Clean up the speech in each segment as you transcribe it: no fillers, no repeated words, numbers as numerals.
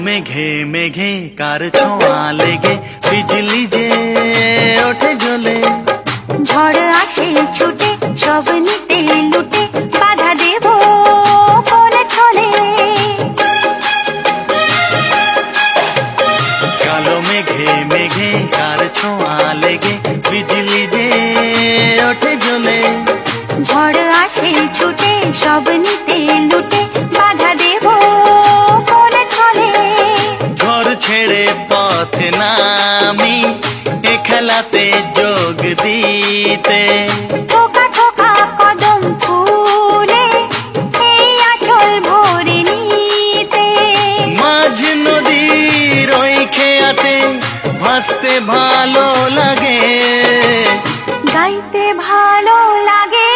মেঘে মেঘে কার ছোঁয়া লেগে বিজলি যে ওঠে জ্বলে। ঝড় আসে ছুটে সব নিতে লুটে বাধা দেব কোন ছলে। কালো মেঘে মেঘে কার ছোঁয়া লেগে বিজলি যে ওঠে জ্বলে। ঝড় আসে ছুটে সব নিতে লুটে বাধা দেব কোন ছলে। ঘর ছেড়ে পথ নামি এ খেলাতে যোগ দিতে। থোকা থোকা কদম ফুলে এই আঁচল ভরে নিতে। মাঝ নদীর ওই খেয়াতে ভাসতে ভালো লাগে। গাইতে ভালো লাগে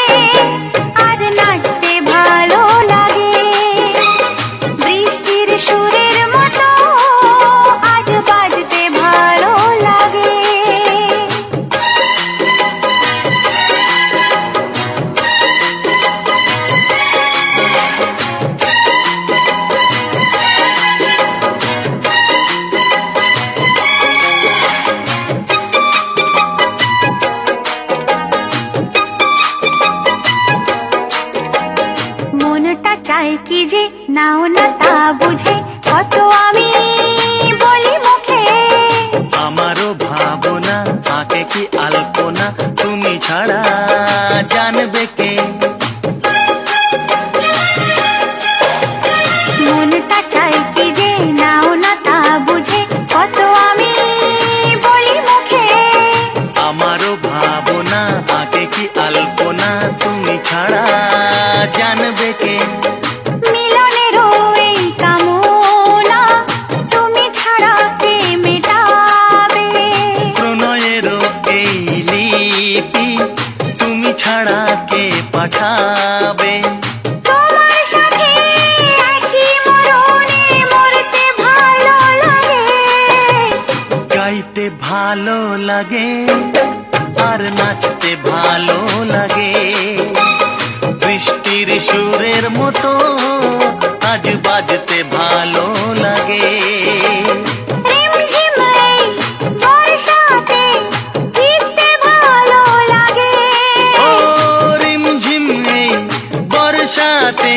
আর নাচতে ভালো লাগে। বৃষ্টির সুরের মতো আজ বাজতে ভালো লাগে। মনটা চায় কি যে নাও না তা বুঝে কত আমি বলি মুখে। আমারও ভাবনা আঁকে কি আলপনা তুমি ছাড়া জানবে কে। মনটা চায় কি যে নাও না তা বুঝে কত আমি বলি মুখে। আমারও ভাবনা আঁকে কি আলপনা তুমি ছাড়া জানবে কে। মিলনেরও এই কামনা তুমি ছাড়া কে মেটাবে। প্রণয়েরও এই লিপি তুমি ছাড়া কে পাঠাবে। তোমার সাথে একই মরণে মরতে ভালো লাগে। গাইতে ভালো লাগে আর নাচতে ভালো লাগে। বৃষ্টির সুরের মতো আজ বাজতে ভালো লাগে। রিমঝিম এই বর্ষাতে ভিজতে ভালো লাগে। ও রিমঝিম এই বর্ষাতে